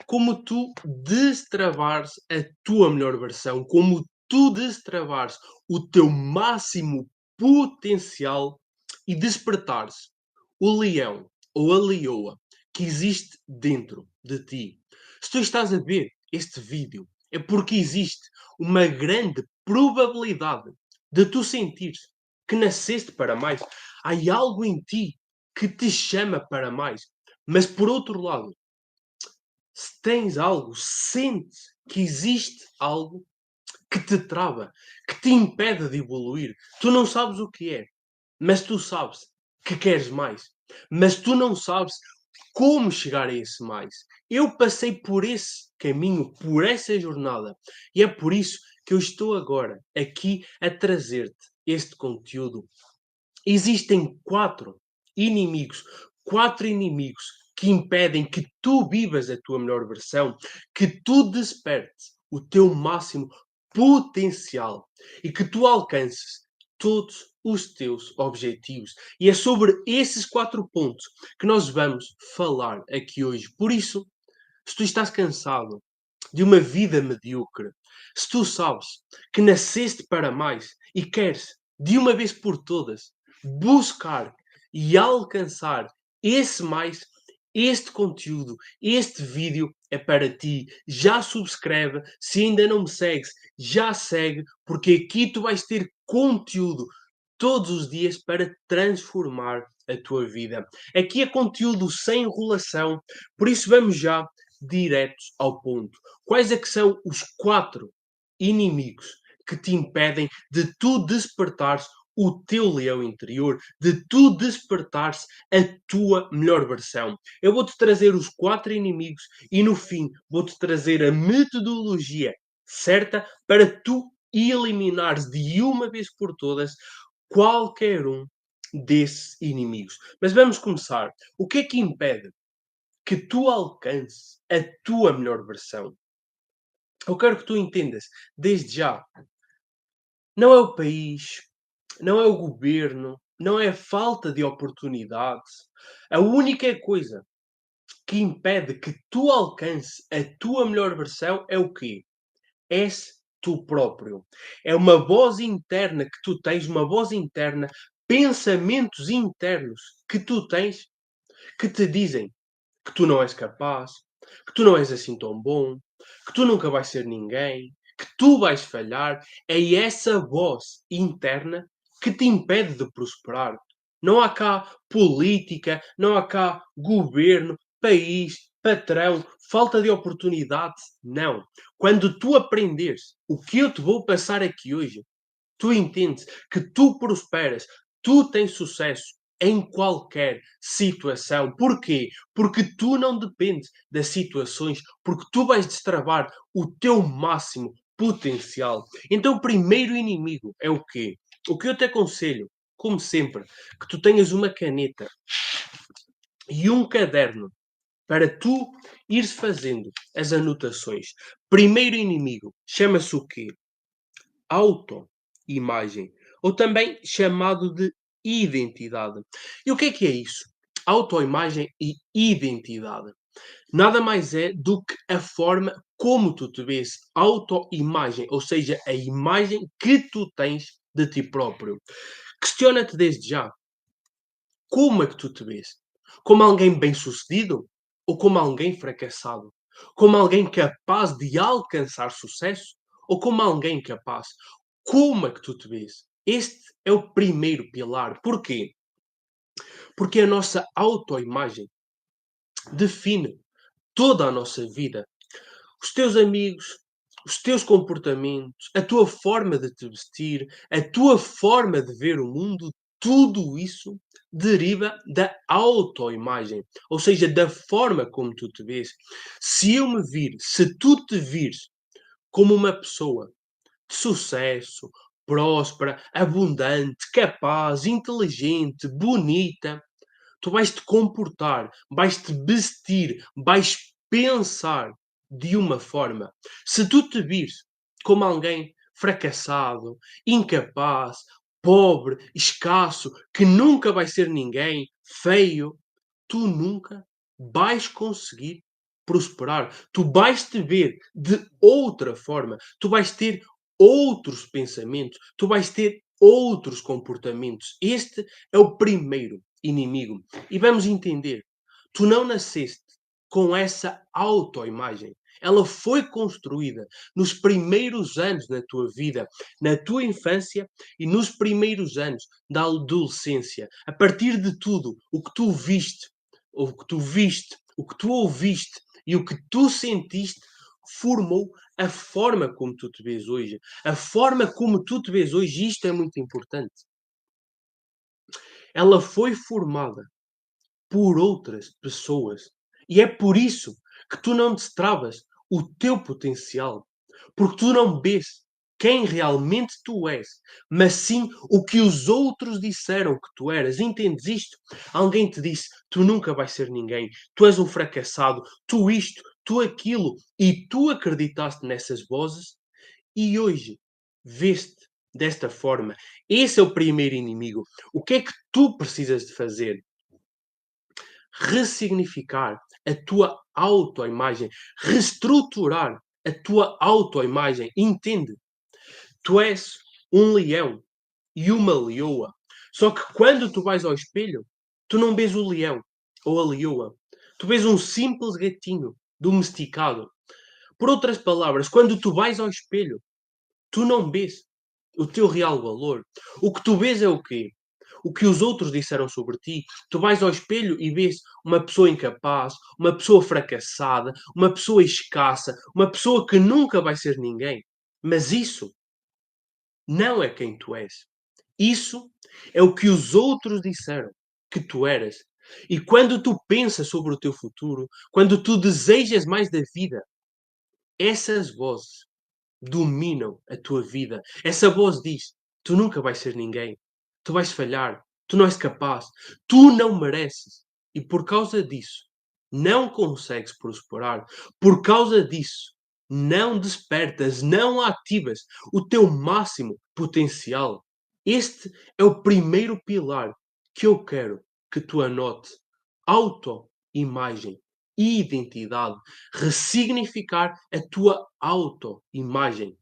como tu destravares a tua melhor versão, como tu destravares o teu máximo potencial e despertares o leão ou a leoa que existe dentro de ti. Se tu estás a ver este vídeo, é porque existe uma grande probabilidade de tu sentires que nasceste para mais. Há algo em ti que te chama para mais. Mas por outro lado, se tens algo, sentes que existe algo que te trava, que te impede de evoluir. Tu não sabes o que é, mas tu sabes que queres mais. Mas tu não sabes como chegar a esse mais. Eu passei por esse caminho, por essa jornada. E é por isso que eu estou agora aqui a trazer-te este conteúdo. Existem quatro inimigos que impedem que tu vivas a tua melhor versão, que tu despertes o teu máximo potencial e que tu alcances todos os teus objetivos. E é sobre esses 4 pontos que nós vamos falar aqui hoje. Por isso, se tu estás cansado de uma vida medíocre, se tu sabes que nasceste para mais e queres, de uma vez por todas, buscar e alcançar esse mais, este conteúdo, este vídeo é para ti. Já subscreve, se ainda não me segues, já segue, porque aqui tu vais ter conteúdo todos os dias para transformar a tua vida. Aqui é conteúdo sem enrolação, por isso vamos já diretos ao ponto. Quais é que são os 4 inimigos que te impedem de tu despertares o teu leão interior, de tu despertares a tua melhor versão? Eu vou-te trazer os 4 inimigos e no fim vou-te trazer a metodologia certa para tu eliminares de uma vez por todas qualquer um desses inimigos. Mas vamos começar. O que é que impede que tu alcances a tua melhor versão? Eu quero que tu entendas, desde já, não é o país, não é o governo, não é a falta de oportunidades. A única coisa que impede que tu alcances a tua melhor versão é o quê? És tu próprio. É uma voz interna que tu tens, uma voz interna, pensamentos internos que tu tens que te dizem que tu não és capaz, que tu não és assim tão bom, que tu nunca vais ser ninguém, que tu vais falhar. É essa voz interna que te impede de prosperar. Não há cá política, não há cá governo, país, patrão, falta de oportunidades. Não. Quando tu aprenderes o que eu te vou passar aqui hoje, tu entendes que tu prosperas, tu tens sucesso em qualquer situação. Porquê? Porque tu não dependes das situações, porque tu vais destravar o teu máximo potencial. Então, o primeiro inimigo é o quê? O que eu te aconselho, como sempre, que tu tenhas uma caneta e um caderno para tu ires fazendo as anotações. Primeiro inimigo chama-se o quê? Autoimagem, ou também chamado de identidade. E o que é isso? Autoimagem e identidade. Nada mais é do que a forma como tu te vês. Autoimagem, ou seja, a imagem que tu tens de ti próprio. Questiona-te desde já. Como é que tu te vês? Como alguém bem-sucedido ou como alguém fracassado? Como alguém capaz de alcançar sucesso ou como alguém capaz? Como é que tu te vês? Este é o primeiro pilar. Porquê? Porque a nossa autoimagem define toda a nossa vida. Os teus amigos, os teus comportamentos, a tua forma de te vestir, a tua forma de ver o mundo, tudo isso deriva da autoimagem, ou seja, da forma como tu te vês. Se eu me vir, se tu te vires como uma pessoa de sucesso, próspera, abundante, capaz, inteligente, bonita, tu vais te comportar, vais te vestir, vais pensar de uma forma. Se tu te vires como alguém fracassado, incapaz, pobre, escasso, que nunca vai ser ninguém, feio, tu nunca vais conseguir prosperar, tu vais te ver de outra forma, tu vais ter outros pensamentos, tu vais ter outros comportamentos. Este é o primeiro inimigo. E vamos entender, tu não nasceste com essa autoimagem. Ela foi construída nos primeiros anos da tua vida, na tua infância e nos primeiros anos da adolescência. A partir de tudo o que tu viste, o que tu viste, o que tu ouviste e o que tu sentiste formou a forma como tu te vês hoje. A forma como tu te vês hoje, isto é muito importante. Ela foi formada por outras pessoas. E é por isso que tu não destravas o teu potencial. Porque tu não vês quem realmente tu és, mas sim o que os outros disseram que tu eras. Entendes isto? Alguém te disse: tu nunca vais ser ninguém, tu és um fracassado, tu isto, tu aquilo, e tu acreditaste nessas vozes e hoje vês-te desta forma. Esse é o primeiro inimigo. O que é que tu precisas de fazer? Ressignificar a tua autoimagem, reestruturar a tua autoimagem. Entende? Tu és um leão e uma leoa. Só que quando tu vais ao espelho, tu não vês o leão ou a leoa. Tu vês um simples gatinho domesticado. Por outras palavras, quando tu vais ao espelho, tu não vês o teu real valor. O que tu vês é o quê? O que os outros disseram sobre ti. Tu vais ao espelho e vês uma pessoa incapaz, uma pessoa fracassada, uma pessoa escassa, uma pessoa que nunca vai ser ninguém. Mas isso não é quem tu és. Isso é o que os outros disseram que tu eras. E quando tu pensas sobre o teu futuro, quando tu desejas mais da vida, essas vozes dominam a tua vida. Essa voz diz: tu nunca vais ser ninguém, tu vais falhar, tu não és capaz, tu não mereces. E por causa disso, não consegues prosperar. Por causa disso, não despertas, não ativas o teu máximo potencial. Este é o primeiro pilar que eu quero que tu anote. Autoimagem, identidade, ressignificar a tua autoimagem.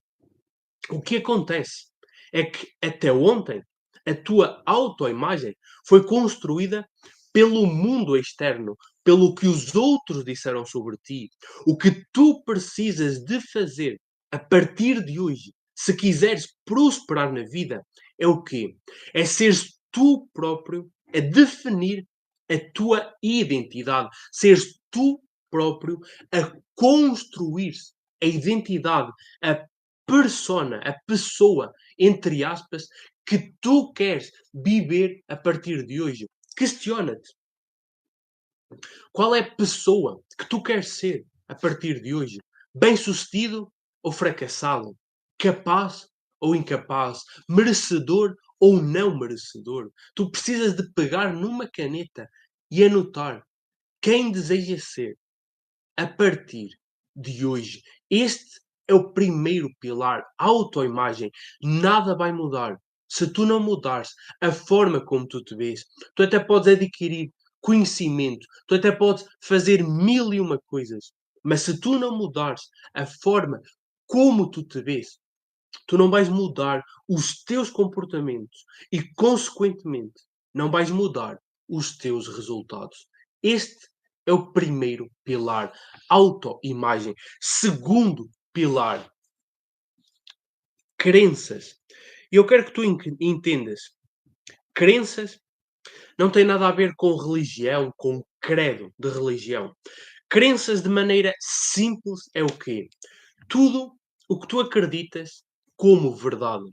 O que acontece é que até ontem a tua autoimagem foi construída pelo mundo externo, pelo que os outros disseram sobre ti. O que tu precisas de fazer a partir de hoje, se quiseres prosperar na vida, é o quê? É seres tu próprio a definir a tua identidade, seres tu próprio a construir a identidade, a persona, a pessoa, entre aspas, que tu queres viver a partir de hoje. Questiona-te. Qual é a pessoa que tu queres ser a partir de hoje? Bem-sucedido ou fracassado? Capaz ou incapaz? Merecedor ou não merecedor? Tu precisas de pegar numa caneta e anotar quem desejas ser a partir de hoje. Este é o primeiro pilar, a autoimagem. Nada vai mudar se tu não mudares a forma como tu te vês. Tu até podes adquirir conhecimento, tu até podes fazer mil e uma coisas, mas se tu não mudares a forma como tu te vês, tu não vais mudar os teus comportamentos e, consequentemente, não vais mudar os teus resultados. Este é o primeiro pilar, autoimagem. Segundo pilar, crenças. E eu quero que tu entendas. Crenças não tem nada a ver com religião, com credo de religião. Crenças de maneira simples é o quê? Tudo o que tu acreditas como verdade.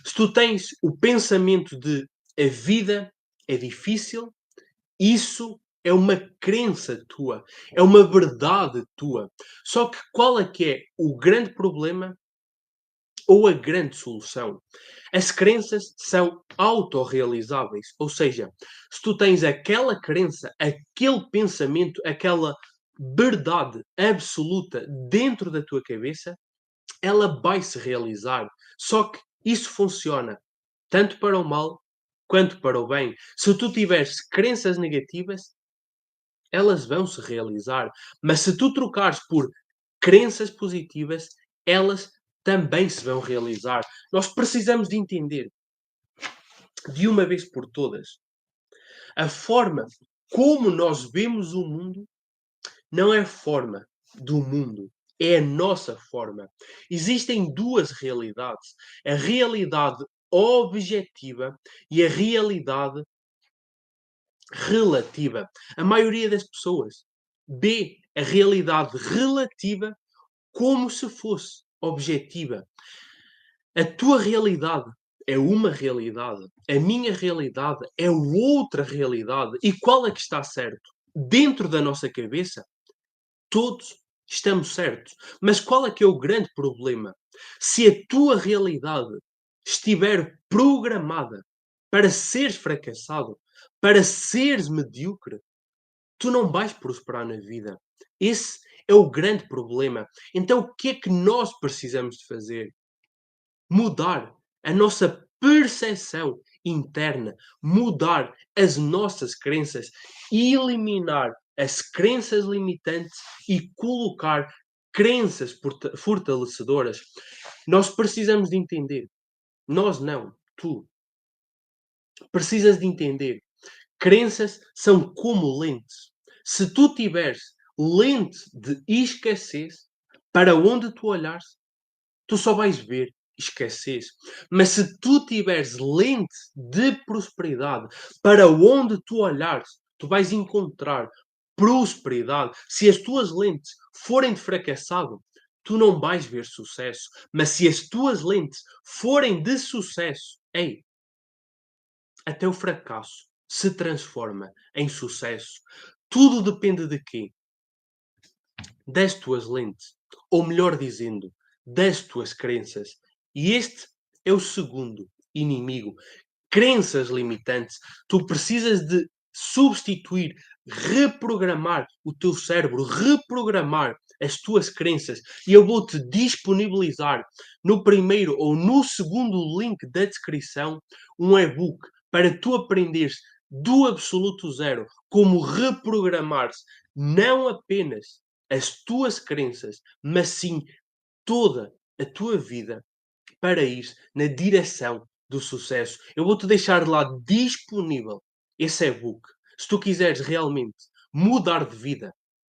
Se tu tens o pensamento de a vida é difícil, isso é uma crença tua, é uma verdade tua. Só que qual é que é o grande problema ou a grande solução? As crenças são autorrealizáveis, ou seja, se tu tens aquela crença, aquele pensamento, aquela verdade absoluta dentro da tua cabeça, ela vai se realizar. Só que isso funciona tanto para o mal quanto para o bem. Se tu tiveres crenças negativas, elas vão se realizar. Mas se tu trocares por crenças positivas, elas também se vão realizar. Nós precisamos de entender, de uma vez por todas, a forma como nós vemos o mundo não é a forma do mundo, é a nossa forma. Existem duas realidades: a realidade objetiva e a realidade relativa. A maioria das pessoas vê a realidade relativa como se fosse objetiva. A tua realidade é uma realidade, a minha realidade é outra realidade. E qual é que está certo? Dentro da nossa cabeça, todos estamos certos. Mas qual é que é o grande problema? Se a tua realidade estiver programada para seres fracassado, para seres medíocre, tu não vais prosperar na vida. Esse é o grande problema. Então, o que é que nós precisamos de fazer? Mudar a nossa percepção interna, mudar as nossas crenças, eliminar as crenças limitantes e colocar crenças fortalecedoras. Nós precisamos de entender, nós não, tu precisas de entender. Crenças são como lentes. Se tu tiveres lente de escassez, para onde tu olhares, tu só vais ver escassez. Mas se tu tiveres lente de prosperidade, para onde tu olhares, tu vais encontrar prosperidade. Se as tuas lentes forem de fracassado, tu não vais ver sucesso. Mas se as tuas lentes forem de sucesso, ei, até o fracasso se transforma em sucesso. Tudo depende de quê? Das tuas lentes. Ou melhor dizendo, das tuas crenças. E este é o segundo inimigo. Crenças limitantes. Tu precisas de substituir, reprogramar o teu cérebro, reprogramar as tuas crenças. E eu vou-te disponibilizar no primeiro ou no segundo link da descrição um e-book para tu aprenderes do absoluto zero como reprogramares não apenas as tuas crenças, mas sim toda a tua vida para ir na direção do sucesso. Eu vou-te deixar lá disponível esse e-book. Se tu quiseres realmente mudar de vida,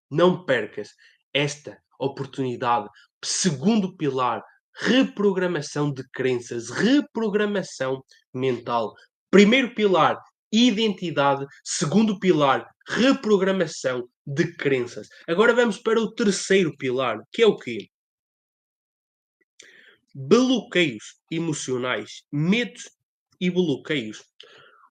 não percas esta oportunidade. Segundo pilar, reprogramação de crenças, reprogramação mental. Primeiro pilar, identidade. Segundo pilar, reprogramação de crenças. Agora vamos para o terceiro pilar, que é o quê? Bloqueios emocionais, medos e bloqueios.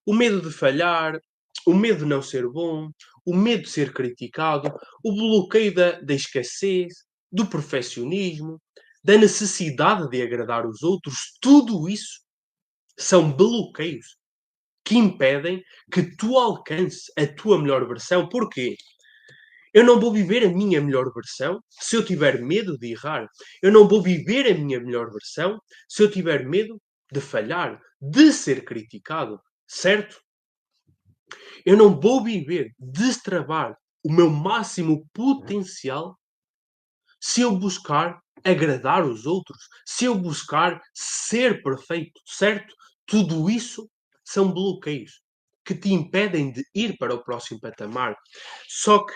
O medo de falhar, o medo de não ser bom, o medo de ser criticado, o bloqueio da escassez, do perfeccionismo, da necessidade de agradar os outros, tudo isso são bloqueios que impedem que tu alcances a tua melhor versão. Porquê? Eu não vou viver a minha melhor versão se eu tiver medo de errar. Eu não vou viver a minha melhor versão se eu tiver medo de falhar, de ser criticado, certo? Eu não vou viver, destravar o meu máximo potencial se eu buscar agradar os outros, se eu buscar ser perfeito, certo? Tudo isso são bloqueios que te impedem de ir para o próximo patamar. Só que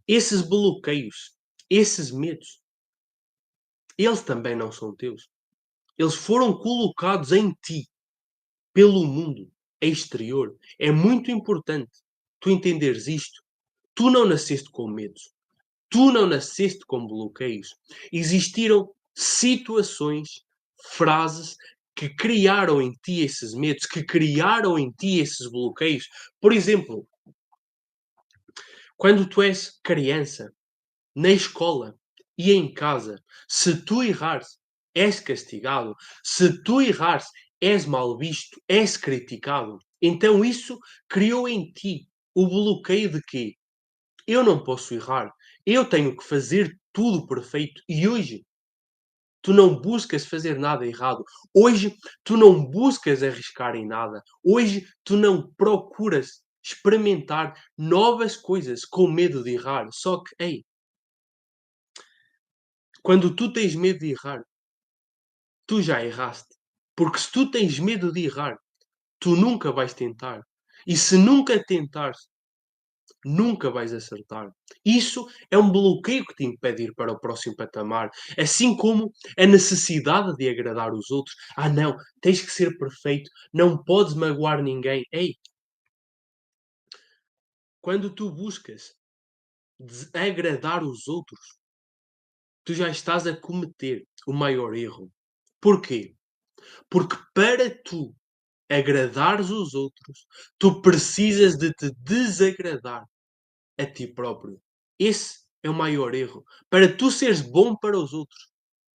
esses bloqueios, esses medos, eles também não são teus. Eles foram colocados em ti pelo mundo exterior. É muito importante tu entenderes isto. Tu não nasceste com medos. Tu não nasceste com bloqueios. Existiram situações, frases que criaram em ti esses medos, que criaram em ti esses bloqueios. Por exemplo, quando tu és criança, na escola e em casa, se tu errares, és castigado. Se tu errares, és mal visto, és criticado. Então isso criou em ti o bloqueio de quê? Eu não posso errar. Eu tenho que fazer tudo perfeito. E hoje tu não buscas fazer nada errado. Hoje tu não buscas arriscar em nada. Hoje tu não procuras experimentar novas coisas com medo de errar. Só que, ei, quando tu tens medo de errar, tu já erraste. Porque se tu tens medo de errar, tu nunca vais tentar. E se nunca tentares, nunca vais acertar. Isso é um bloqueio que te impede de ir para o próximo patamar. Assim como a necessidade de agradar os outros. Ah, não, tens que ser perfeito, não podes magoar ninguém. Ei, quando tu buscas agradar os outros, tu já estás a cometer o maior erro. Porquê? Porque para tu agradares os outros, tu precisas de te desagradar a ti próprio. Esse é o maior erro. Para tu seres bom para os outros,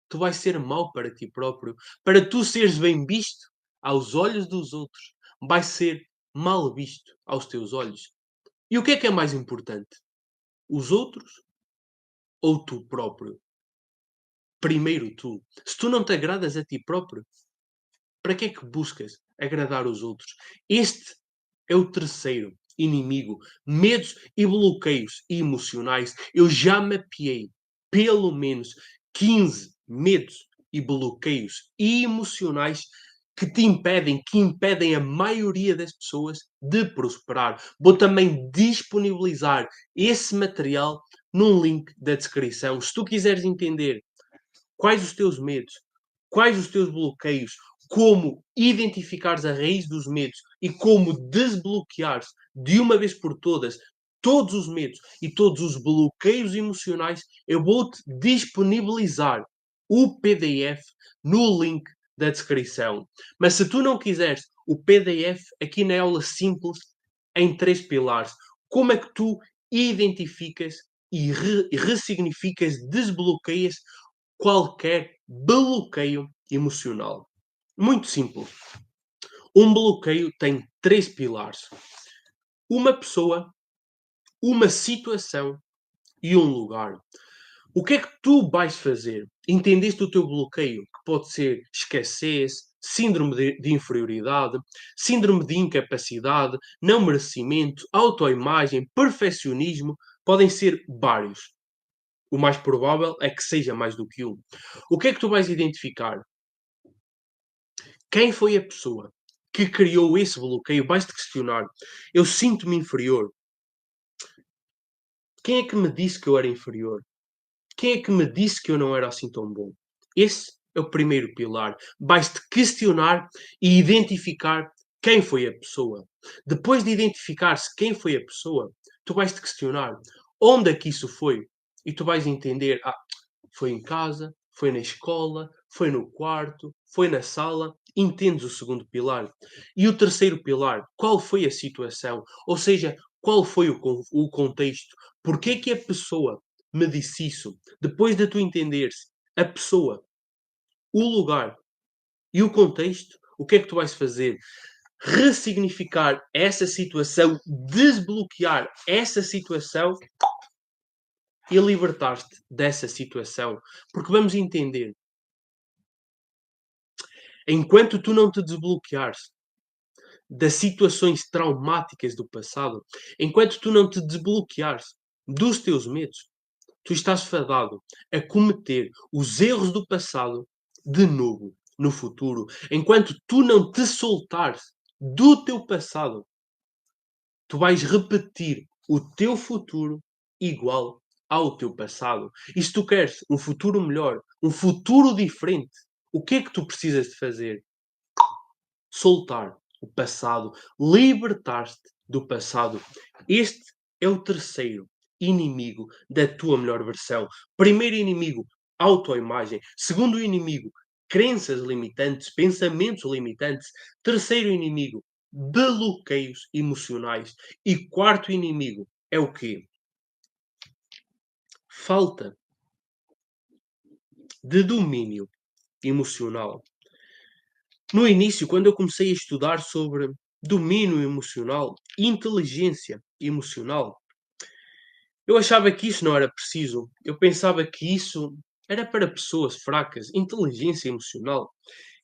tu vais ser mau para ti próprio. Para tu seres bem visto aos olhos dos outros, vais ser mal visto aos teus olhos. E o que é mais importante? Os outros ou tu próprio? Primeiro tu. Se tu não te agradas a ti próprio, para que é que buscas agradar os outros? Este é o terceiro inimigo. Medos e bloqueios emocionais. Eu já mapeei pelo menos 15 medos e bloqueios emocionais que impedem a maioria das pessoas de prosperar. Vou também disponibilizar esse material num link da descrição. Se tu quiseres entender quais os teus medos, quais os teus bloqueios, como identificares a raiz dos medos e como desbloqueares de uma vez por todas todos os medos e todos os bloqueios emocionais, eu vou-te disponibilizar o PDF no link da descrição. Mas se tu não quiseres o PDF, aqui na aula simples, em 3 pilares, como é que tu identificas e ressignificas, desbloqueias qualquer bloqueio emocional. Muito simples. Um bloqueio tem 3 pilares: uma pessoa, uma situação e um lugar. O que é que tu vais fazer? Entendeste o teu bloqueio? Que pode ser escassez, síndrome de inferioridade, síndrome de incapacidade, não merecimento, autoimagem, perfeccionismo. Podem ser vários. O mais provável é que seja mais do que um. O que é que tu vais identificar? Quem foi a pessoa que criou esse bloqueio? Vais-te questionar. Eu sinto-me inferior. Quem é que me disse que eu era inferior? Quem é que me disse que eu não era assim tão bom? Esse é o primeiro pilar. Vais-te questionar e identificar quem foi a pessoa. Depois de identificar-se quem foi a pessoa, tu vais-te questionar onde é que isso foi. E tu vais entender, foi em casa, foi na escola, foi no quarto, foi na sala. Entendes o segundo pilar. E o terceiro pilar, qual foi a situação? Ou seja, qual foi o contexto? Porquê que a pessoa me disse isso? Depois de tu entenderes a pessoa, o lugar e o contexto, o que é que tu vais fazer? Ressignificar essa situação, desbloquear essa situação e libertar-te dessa situação. Porque vamos entender, enquanto tu não te desbloqueares das situações traumáticas do passado, enquanto tu não te desbloqueares dos teus medos, tu estás fadado a cometer os erros do passado de novo no futuro. Enquanto tu não te soltares do teu passado, tu vais repetir o teu futuro igual ao teu passado. E se tu queres um futuro melhor, um futuro diferente, o que é que tu precisas de fazer? Soltar o passado, libertar-te do passado. Este é o terceiro inimigo da tua melhor versão. Primeiro inimigo, autoimagem. Segundo inimigo, crenças limitantes, pensamentos limitantes. Terceiro inimigo, bloqueios emocionais. E quarto inimigo é o quê? Falta de domínio emocional. No início, quando eu comecei a estudar sobre domínio emocional, inteligência emocional, eu achava que isso não era preciso. Eu pensava que isso era para pessoas fracas. Inteligência emocional,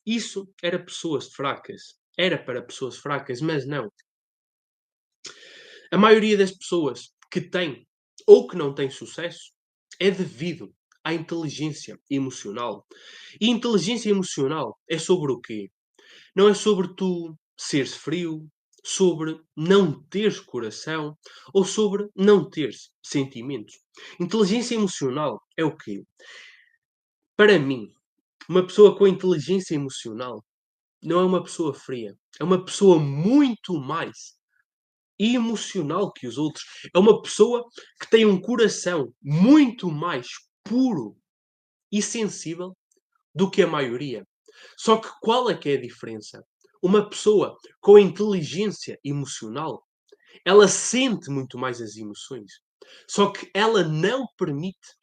isso era pessoas fracas. Era para pessoas fracas, mas não. A maioria das pessoas que têm ou que não têm sucesso é devido à inteligência emocional. E inteligência emocional é sobre o quê? Não é sobre tu seres frio, sobre não teres coração ou sobre não teres sentimentos. Inteligência emocional é o quê? Para mim, uma pessoa com inteligência emocional não é uma pessoa fria, é uma pessoa muito mais emocional que os outros. É uma pessoa que tem um coração muito mais puro e sensível do que a maioria. Só que qual é que é a diferença? Uma pessoa com inteligência emocional, ela sente muito mais as emoções. Só que ela não permite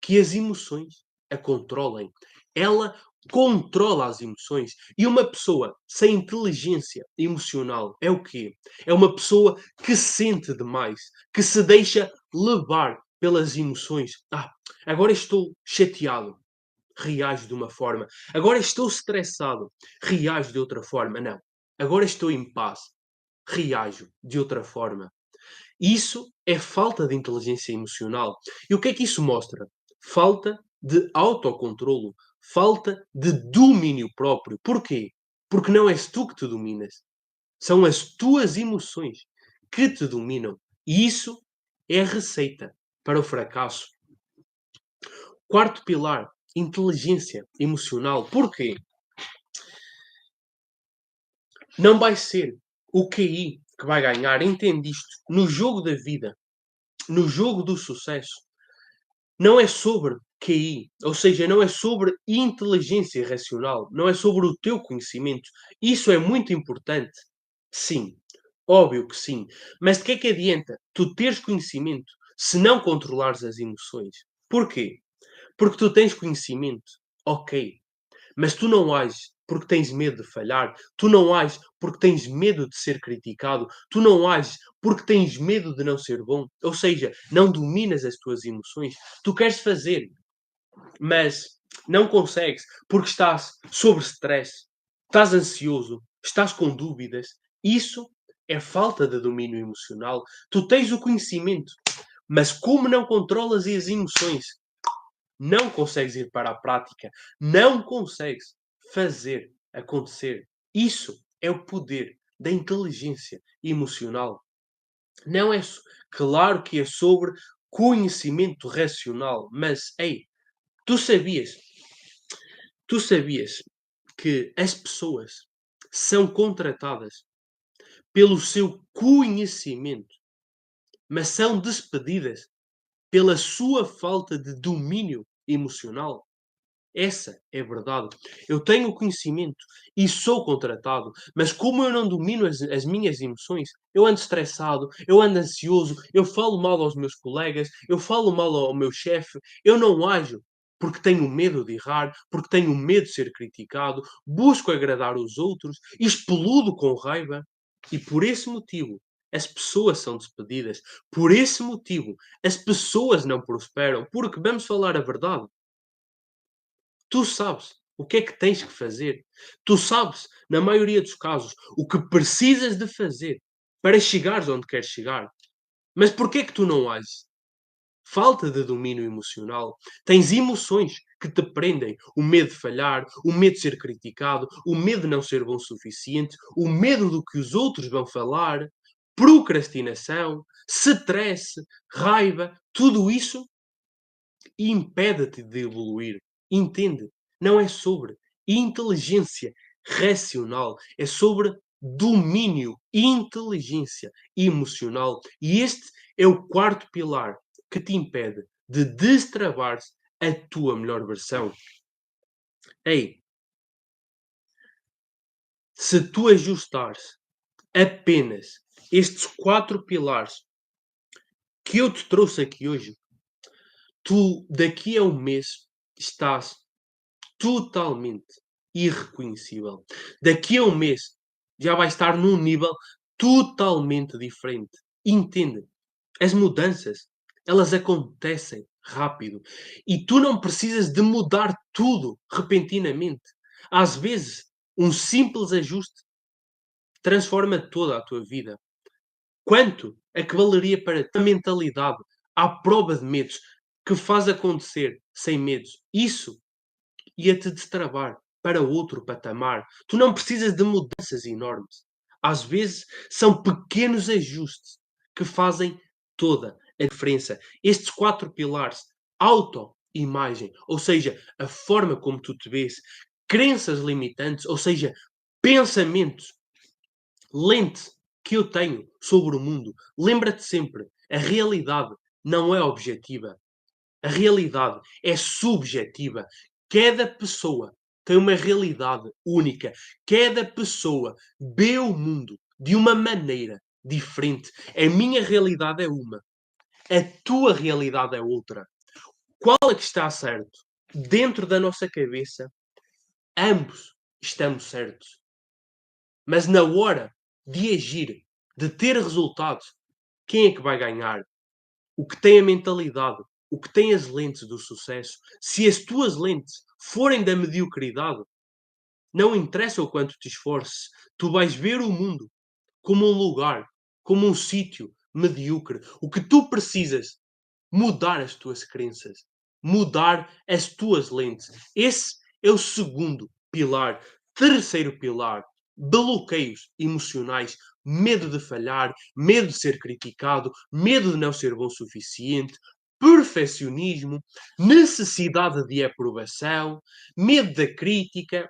que as emoções a controlem. Ela controla as emoções. E uma pessoa sem inteligência emocional é o quê? É uma pessoa que sente demais, que se deixa levar pelas emoções. Agora estou chateado, reage de uma forma. Agora estou estressado, reage de outra forma. Não. Agora estou em paz, reajo de outra forma. Isso é falta de inteligência emocional. E o que é que isso mostra? Falta de autocontrolo, falta de domínio próprio. Porquê? Porque não és tu que te dominas. São as tuas emoções que te dominam. E isso é a receita para o fracasso. Quarto pilar, inteligência emocional. Porquê? Não vai ser o QI que vai ganhar, entende isto, no jogo da vida, no jogo do sucesso. Não é sobre QI, ou seja, não é sobre inteligência racional, não é sobre o teu conhecimento. Isso é muito importante. Sim, óbvio que sim. Mas de que é que adianta tu teres conhecimento se não controlares as emoções? Porquê? Porque tu tens conhecimento, ok, mas tu não ages porque tens medo de falhar, tu não ages porque tens medo de ser criticado, tu não ages porque tens medo de não ser bom, ou seja, não dominas as tuas emoções. Tu queres fazer, mas não consegues porque estás sob stress, estás ansioso, estás com dúvidas. Isso é falta de domínio emocional. Tu tens o conhecimento, mas como não controlas as emoções, não consegues ir para a prática, não consegues fazer acontecer. Isso é o poder da inteligência emocional. Não é, claro que é sobre conhecimento racional, mas ei, tu sabias, tu sabias que as pessoas são contratadas pelo seu conhecimento, mas são despedidas pela sua falta de domínio emocional? Essa é a verdade. Eu tenho conhecimento e sou contratado, mas como eu não domino as minhas emoções, eu ando estressado, eu ando ansioso, eu falo mal aos meus colegas, eu falo mal ao meu chefe, eu não ajo porque tenho medo de errar, porque tenho medo de ser criticado, busco agradar os outros, explodo com raiva e por esse motivo as pessoas são despedidas. Por esse motivo as pessoas não prosperam, porque vamos falar a verdade. Tu sabes o que é que tens que fazer. Tu sabes, na maioria dos casos, o que precisas de fazer para chegares onde queres chegar. Mas porquê é que tu não ages? Falta de domínio emocional. Tens emoções que te prendem. O medo de falhar, o medo de ser criticado, o medo de não ser bom o suficiente, o medo do que os outros vão falar, procrastinação, stress, raiva, tudo isso impede-te de evoluir. Entende? Não é sobre inteligência racional, é sobre domínio, inteligência emocional. E este é o quarto pilar que te impede de destravar a tua melhor versão. Ei, se tu ajustares apenas estes quatro pilares que eu te trouxe aqui hoje, tu daqui a um mês estás totalmente irreconhecível. Daqui a um mês já vai estar num nível totalmente diferente. Entende? As mudanças, elas acontecem rápido e tu não precisas de mudar tudo repentinamente. Às vezes, um simples ajuste transforma toda a tua vida. Quanto é que valeria para ti a mentalidade à prova de medos que faz acontecer sem medos? Isso ia-te destravar para outro patamar. Tu não precisas de mudanças enormes. Às vezes são pequenos ajustes que fazem toda a diferença. Estes 4 pilares, autoimagem, ou seja, a forma como tu te vês, crenças limitantes, ou seja, pensamentos, lente que eu tenho sobre o mundo. Lembra-te sempre, a realidade não é objetiva. A realidade é subjetiva. Cada pessoa tem uma realidade única. Cada pessoa vê o mundo de uma maneira diferente. A minha realidade é uma, a tua realidade é outra. Qual é que está certo? Dentro da nossa cabeça, ambos estamos certos. Mas na hora de agir, de ter resultados, quem é que vai ganhar? O que tem a mentalidade, o que tem as lentes do sucesso. Se as tuas lentes forem da mediocridade, não interessa o quanto te esforces, tu vais ver o mundo como um lugar, como um sítio medíocre. O que tu precisas mudar as tuas crenças, mudar as tuas lentes. Esse é o segundo pilar. Terceiro pilar, bloqueios emocionais, medo de falhar, medo de ser criticado, medo de não ser bom o suficiente, perfeccionismo, necessidade de aprovação, medo da crítica,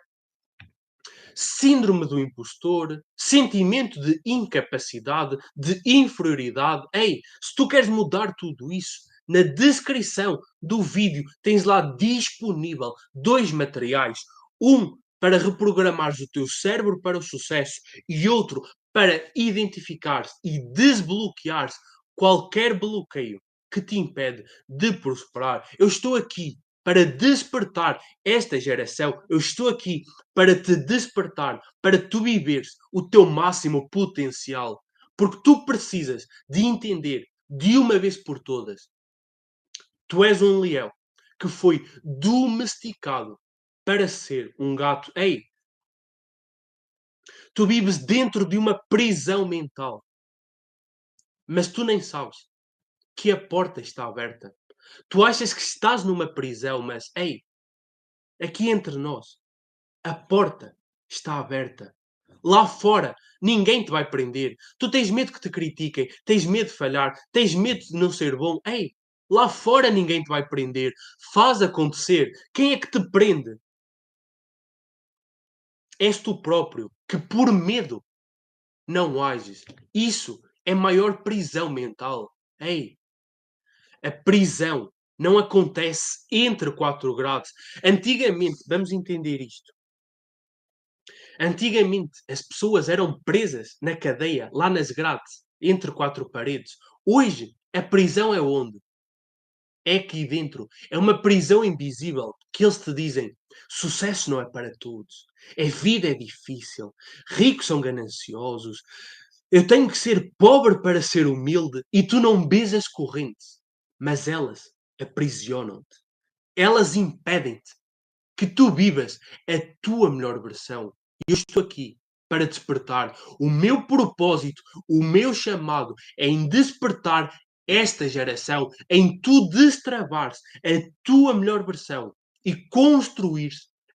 síndrome do impostor, sentimento de incapacidade, de inferioridade. Ei, se tu queres mudar tudo isso, na descrição do vídeo tens lá disponível 2 materiais. Um para reprogramares o teu cérebro para o sucesso e outro para identificares e desbloqueares qualquer bloqueio que te impede de prosperar. Eu estou aqui para despertar esta geração. Eu estou aqui para te despertar, para tu viveres o teu máximo potencial. Porque tu precisas de entender de uma vez por todas. Tu és um leão que foi domesticado para ser um gato. Ei, tu vives dentro de uma prisão mental, mas tu nem sabes que a porta está aberta. Tu achas que estás numa prisão, mas ei, aqui entre nós, a porta está aberta. Lá fora, ninguém te vai prender. Tu tens medo que te critiquem, tens medo de falhar, tens medo de não ser bom. Ei, lá fora ninguém te vai prender. Faz acontecer. Quem é que te prende? És tu próprio, que por medo não ages. Isso é maior prisão mental. Ei, a prisão não acontece entre 4 grades. Antigamente, vamos entender isto. Antigamente as pessoas eram presas na cadeia, lá nas grades, entre 4 paredes. Hoje a prisão é onde? É aqui dentro. É uma prisão invisível que eles te dizem: sucesso não é para todos. A vida é difícil. Ricos são gananciosos. Eu tenho que ser pobre para ser humilde e tu não vês as correntes. Mas elas aprisionam-te. Elas impedem-te que tu vivas a tua melhor versão. E eu estou aqui para despertar. O meu propósito, o meu chamado é em despertar esta geração, em tu destravares a tua melhor versão e construir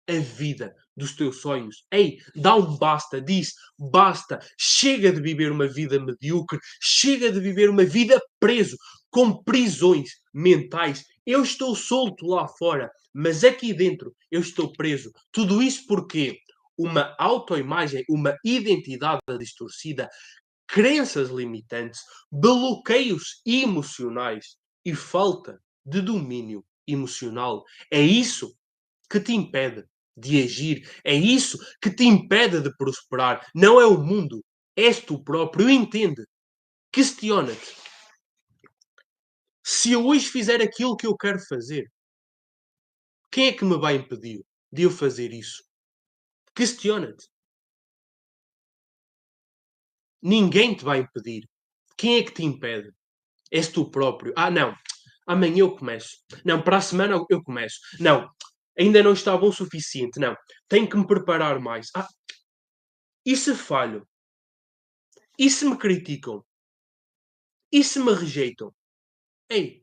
a vida dos teus sonhos. Ei, dá um basta, diz basta, chega de viver uma vida medíocre, chega de viver uma vida preso com prisões mentais. Eu estou solto lá fora, mas aqui dentro eu estou preso. Tudo isso porque uma autoimagem, uma identidade distorcida, crenças limitantes, bloqueios emocionais e falta de domínio emocional. É isso que te impede de agir. É isso que te impede de prosperar. Não é o mundo, és tu próprio. Entende? Questiona-te. Se eu hoje fizer aquilo que eu quero fazer, quem é que me vai impedir de eu fazer isso? Questiona-te. Ninguém te vai impedir. Quem é que te impede? És tu próprio. Ah, não. Amanhã eu começo. Não, para a semana eu começo. Não. Ainda não está bom o suficiente. Não. Tenho que me preparar mais. Ah, e se falho? E se me criticam? E se me rejeitam? Ei,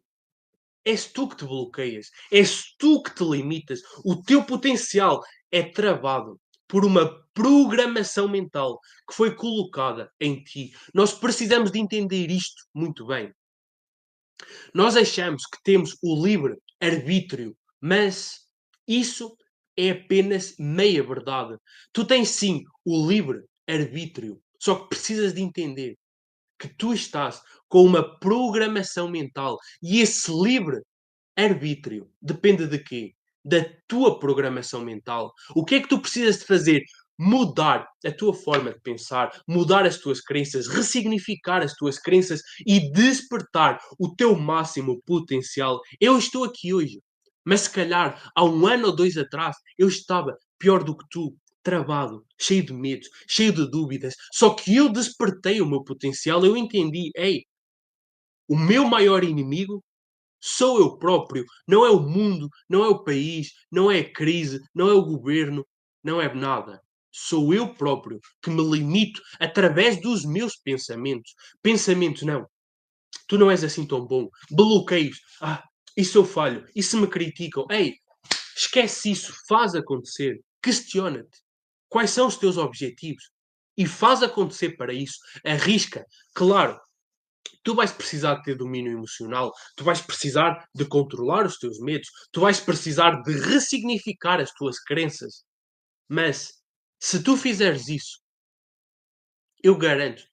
és tu que te bloqueias, és tu que te limitas, o teu potencial é travado por uma programação mental que foi colocada em ti. Nós precisamos de entender isto muito bem. Nós achamos que temos o livre arbítrio, mas isso é apenas meia verdade. Tu tens sim o livre arbítrio, só que precisas de entender que tu estás com uma programação mental e esse livre arbítrio depende de quê? Da tua programação mental. O que é que tu precisas de fazer? Mudar a tua forma de pensar, mudar as tuas crenças, ressignificar as tuas crenças e despertar o teu máximo potencial. Eu estou aqui hoje, mas se calhar há um ano ou dois atrás eu estava pior do que tu, travado, cheio de medos, cheio de dúvidas. Só que eu despertei o meu potencial, eu entendi, ei, o meu maior inimigo sou eu próprio, não é o mundo, não é o país, não é a crise, não é o governo, não é nada. Sou eu próprio que me limito através dos meus pensamentos. Pensamentos, não, tu não és assim tão bom. Bloqueios, e se eu falho? E se me criticam? Ei, esquece isso, faz acontecer. Questiona-te. Quais são os teus objetivos? E faz acontecer para isso. Arrisca. Claro, tu vais precisar de ter domínio emocional, tu vais precisar de controlar os teus medos, tu vais precisar de ressignificar as tuas crenças. Mas se tu fizeres isso, eu garanto,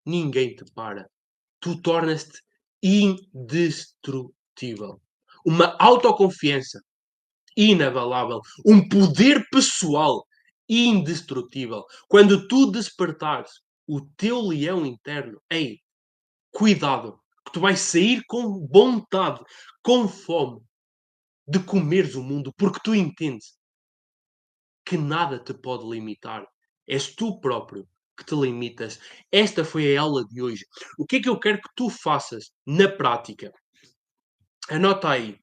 ninguém te para. Tu tornas-te indestrutível. Uma autoconfiança inabalável, um poder pessoal indestrutível. Quando tu despertares o teu leão interno, ei, cuidado, que tu vais sair com vontade, com fome de comeres o mundo, porque tu entendes que nada te pode limitar. És tu próprio que te limitas. Esta foi a aula de hoje. O que é que eu quero que tu faças na prática? Anota aí.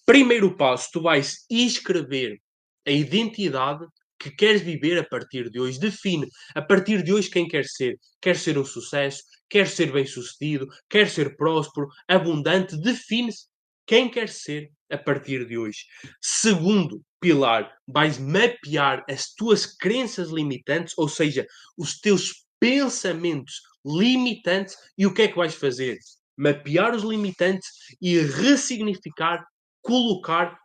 Primeiro passo, tu vais escrever a identidade que queres viver a partir de hoje. Define a partir de hoje quem quer ser. Quer ser um sucesso, quer ser bem-sucedido, quer ser próspero, abundante. Define-se quem quer ser a partir de hoje. Segundo pilar, vais mapear as tuas crenças limitantes, ou seja, os teus pensamentos limitantes, e o que é que vais fazer? Mapear os limitantes e ressignificar, colocar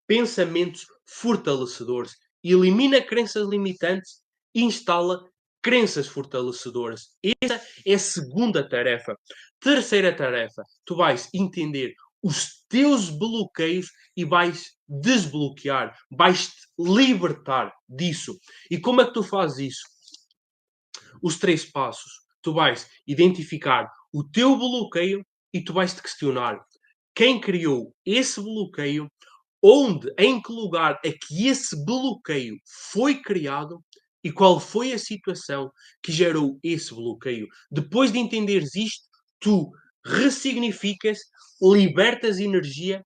pensamentos fortalecedores. Elimina crenças limitantes e instala crenças fortalecedoras. Essa é a segunda tarefa. Terceira tarefa, tu vais entender os teus bloqueios e vais desbloquear, vais-te libertar disso. E como é que tu fazes isso? Os três passos. Tu vais identificar o teu bloqueio e tu vais te questionar quem criou esse bloqueio, onde, em que lugar é que esse bloqueio foi criado e qual foi a situação que gerou esse bloqueio. Depois de entenderes isto, tu ressignificas, libertas energia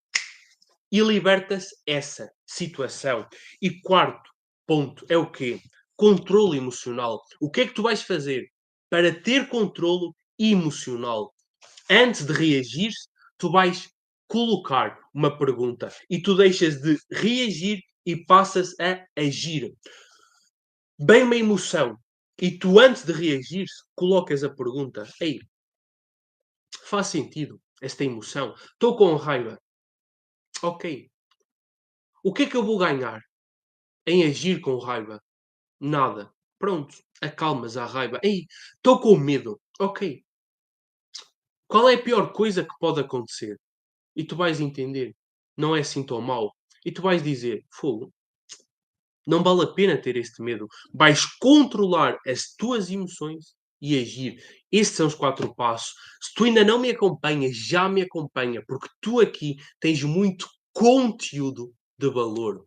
e libertas essa situação. E quarto ponto é o quê? Controle emocional. O que é que tu vais fazer para ter controle emocional? Antes de reagir, tu vais colocar uma pergunta e tu deixas de reagir e passas a agir. Bem uma emoção e tu antes de reagir colocas a pergunta: ei, faz sentido esta emoção? Estou com raiva. Ok. O que é que eu vou ganhar em agir com raiva? Nada. Pronto. Acalmas a raiva. Ei, estou com medo. Ok. Qual é a pior coisa que pode acontecer? E tu vais entender. Não é assim tão mau. E tu vais dizer: fogo, não vale a pena ter este medo. Vais controlar as tuas emoções e agir. Estes são os quatro passos. Se tu ainda não me acompanhas, já me acompanha, porque tu aqui tens muito conteúdo de valor.